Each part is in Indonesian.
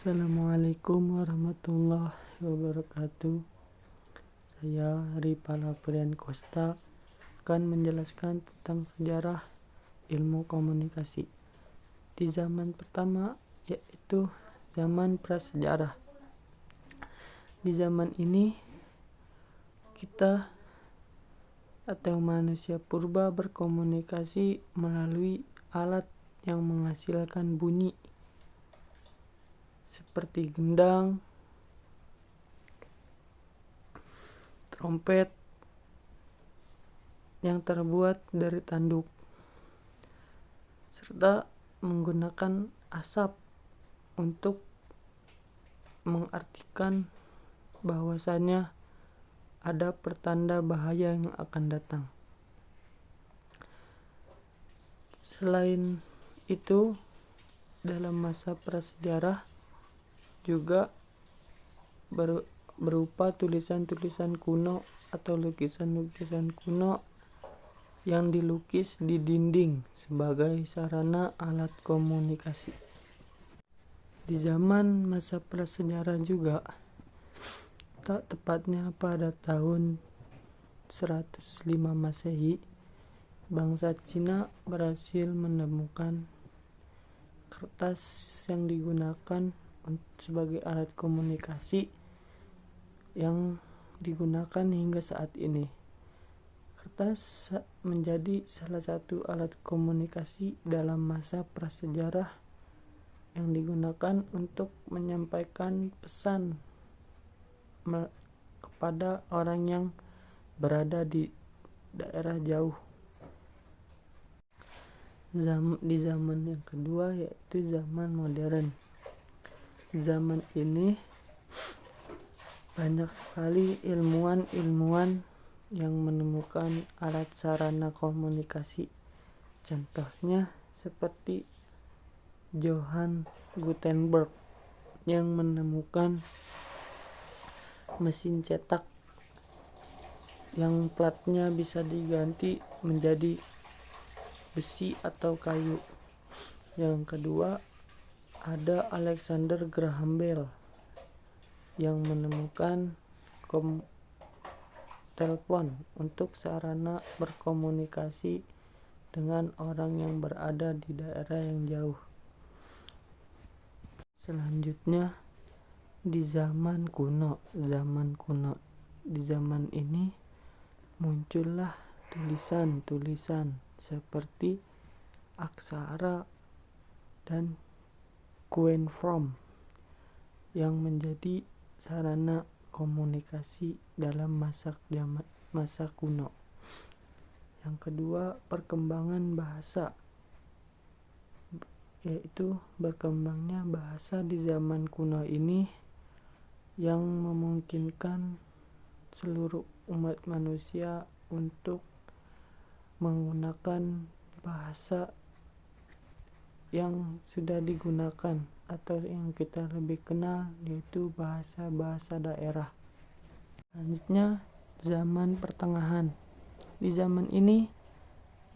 Assalamualaikum warahmatullahi wabarakatuh. Saya Ripala Prian Kosta akan menjelaskan tentang sejarah ilmu komunikasi di zaman pertama, yaitu zaman prasejarah. Di zaman ini kita atau manusia purba berkomunikasi melalui alat yang menghasilkan bunyi seperti gendang, trompet yang terbuat dari tanduk, serta menggunakan asap untuk mengartikan bahwasannya ada pertanda bahaya yang akan datang. Selain itu, dalam masa prasejarah juga berupa tulisan-tulisan kuno atau lukisan-lukisan kuno yang dilukis di dinding sebagai sarana alat komunikasi. Di zaman masa prasejarah juga, tak tepatnya pada tahun 105 Masehi, bangsa Cina berhasil menemukan kertas yang digunakan sebagai alat komunikasi yang digunakan hingga saat ini. Kertas menjadi salah satu alat komunikasi dalam masa prasejarah yang digunakan untuk menyampaikan pesan kepada orang yang berada di daerah jauh. Di zaman yang kedua, yaitu zaman modern. Zaman ini banyak sekali ilmuwan yang menemukan alat sarana komunikasi. Contohnya seperti Johann Gutenberg yang menemukan mesin cetak yang platnya bisa diganti menjadi besi atau kayu. Yang kedua, ada Alexander Graham Bell yang menemukan telepon untuk sarana berkomunikasi dengan orang yang berada di daerah yang jauh. Selanjutnya, di zaman kuno. Di zaman ini muncullah tulisan-tulisan seperti aksara dan cuneiform yang menjadi sarana komunikasi dalam masa kuno. Yang kedua, perkembangan bahasa, yaitu berkembangnya bahasa di zaman kuno ini yang memungkinkan seluruh umat manusia untuk menggunakan bahasa yang sudah digunakan atau yang kita lebih kenal, yaitu bahasa-bahasa daerah. Selanjutnya, zaman pertengahan. Di zaman ini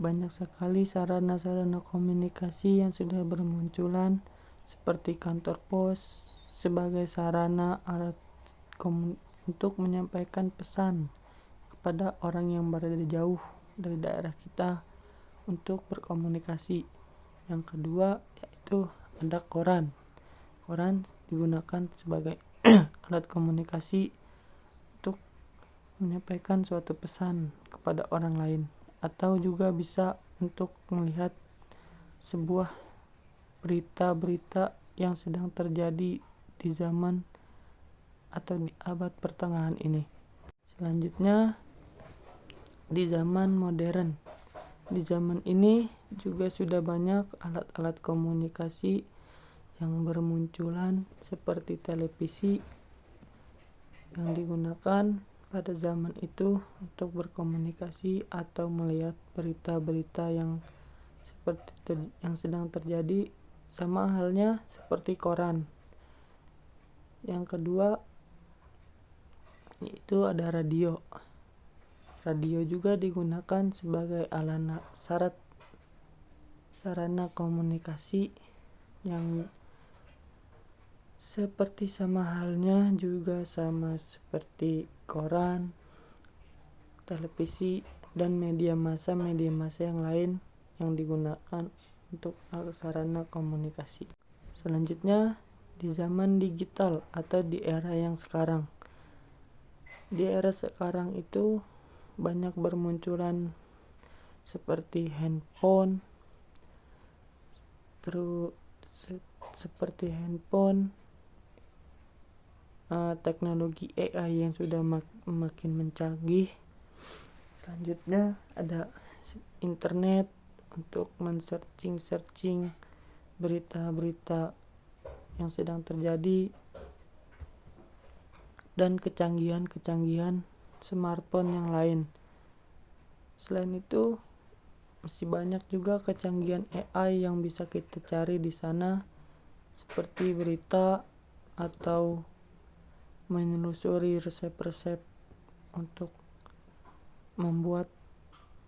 banyak sekali sarana-sarana komunikasi yang sudah bermunculan, seperti kantor pos sebagai sarana alat untuk menyampaikan pesan kepada orang yang berada jauh dari daerah kita untuk berkomunikasi. Yang kedua, yaitu ada koran. Koran digunakan sebagai alat komunikasi untuk menyampaikan suatu pesan kepada orang lain, atau juga bisa untuk melihat sebuah berita-berita yang sedang terjadi di zaman atau di abad pertengahan ini. Selanjutnya, di zaman modern. Di zaman ini juga sudah banyak alat-alat komunikasi yang bermunculan seperti televisi yang digunakan pada zaman itu untuk berkomunikasi atau melihat berita-berita yang sedang terjadi, sama halnya seperti koran. Yang kedua, yaitu ada radio. Radio juga digunakan sebagai sarana komunikasi yang Seperti sama halnya juga sama seperti koran, televisi, dan media massa yang lain yang digunakan untuk sarana komunikasi. Selanjutnya, di zaman digital atau di era yang sekarang. Di era sekarang itu banyak bermunculan seperti handphone, teknologi AI yang sudah makin mencanggih. Selanjutnya ada internet untuk men-searching berita-berita yang sedang terjadi, dan kecanggihan smartphone yang lain. Selain itu, masih banyak juga kecanggihan AI yang bisa kita cari di sana, seperti berita atau menelusuri resep-resep untuk membuat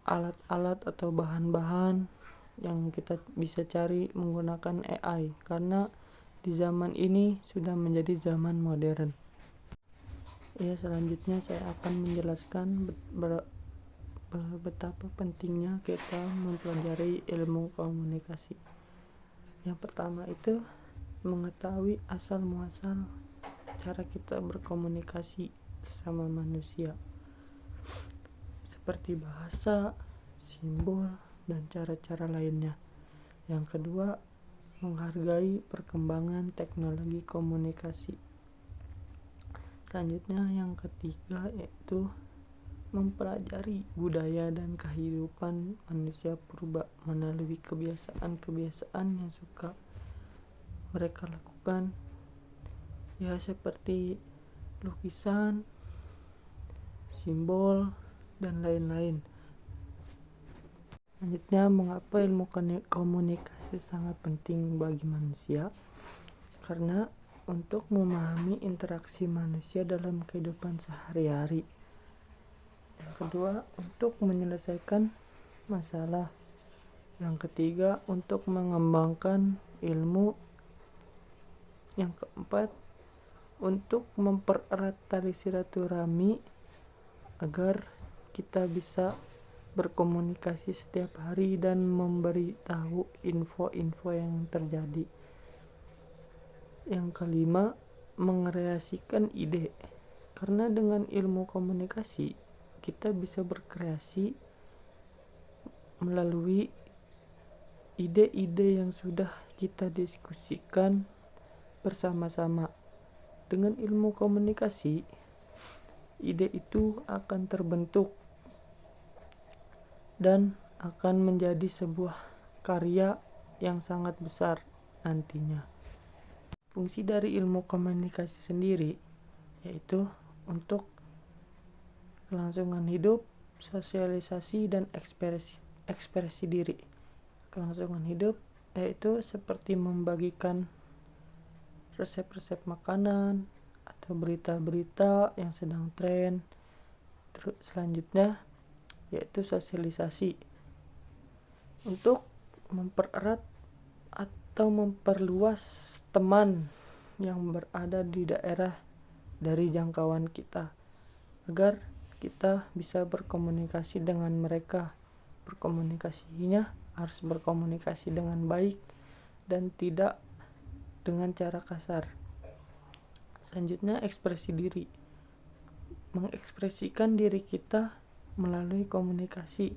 alat-alat atau bahan-bahan yang kita bisa cari menggunakan AI, karena di zaman ini sudah menjadi zaman modern. Ya, selanjutnya saya akan menjelaskan betapa pentingnya kita mempelajari ilmu komunikasi. Yang pertama itu mengetahui asal muasal cara kita berkomunikasi sesama manusia, seperti bahasa, simbol, dan cara-cara lainnya. Yang kedua, menghargai perkembangan teknologi komunikasi. Selanjutnya yang ketiga yaitu mempelajari budaya dan kehidupan manusia purba melalui kebiasaan-kebiasaan yang suka mereka lakukan, ya seperti lukisan, simbol, dan lain-lain. Selanjutnya, mengapa ilmu komunikasi sangat penting bagi manusia? Karena untuk memahami interaksi manusia dalam kehidupan sehari-hari. Yang kedua, untuk menyelesaikan masalah. Yang ketiga, untuk mengembangkan ilmu. Yang keempat, untuk mempererat tali silaturahmi agar kita bisa berkomunikasi setiap hari dan memberitahu info-info yang terjadi. Yang kelima, mengkreasikan ide. Karena dengan ilmu komunikasi kita bisa berkreasi melalui ide-ide yang sudah kita diskusikan bersama-sama. Dengan ilmu komunikasi, ide itu akan terbentuk dan akan menjadi sebuah karya yang sangat besar nantinya. Fungsi dari ilmu komunikasi sendiri yaitu untuk kelangsungan hidup, sosialisasi, dan ekspresi diri. Kelangsungan hidup yaitu seperti membagikan resep-resep makanan atau berita-berita yang sedang tren. Selanjutnya yaitu sosialisasi, untuk mempererat atau memperluas teman yang berada di daerah dari jangkauan kita, agar kita bisa berkomunikasi dengan mereka. Berkomunikasinya harus berkomunikasi dengan baik dan tidak dengan cara kasar. Selanjutnya, ekspresi diri, mengekspresikan diri kita melalui komunikasi,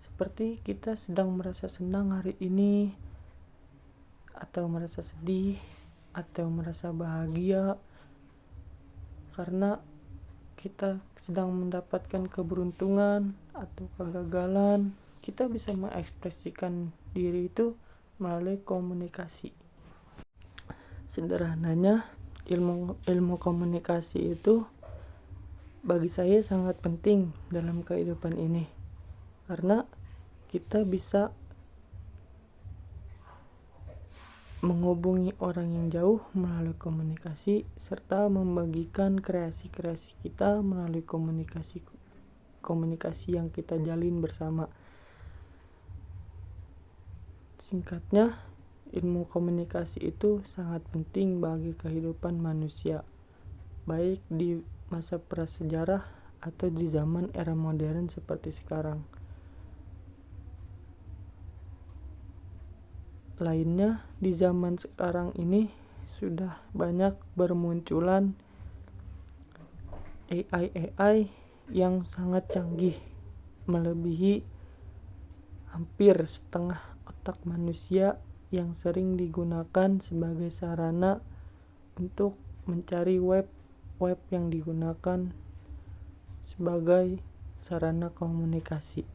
seperti kita sedang merasa senang hari ini, atau merasa sedih, atau merasa bahagia karena kita sedang mendapatkan keberuntungan atau kegagalan. Kita bisa mengekspresikan diri itu melalui komunikasi. Sederhananya, ilmu komunikasi itu bagi saya sangat penting dalam kehidupan ini, karena kita bisa menghubungi orang yang jauh melalui komunikasi, serta membagikan kreasi-kreasi kita melalui komunikasi yang kita jalin bersama. Singkatnya, ilmu komunikasi itu sangat penting bagi kehidupan manusia, baik di masa prasejarah atau di zaman era modern seperti sekarang. Lainnya, di zaman sekarang ini sudah banyak bermunculan AI yang sangat canggih, melebihi hampir setengah otak manusia, yang sering digunakan sebagai sarana untuk mencari web yang digunakan sebagai sarana komunikasi.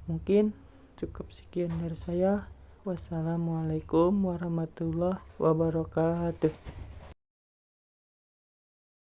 Mungkin cukup sekian dari saya. Wassalamualaikum warahmatullahi wabarakatuh.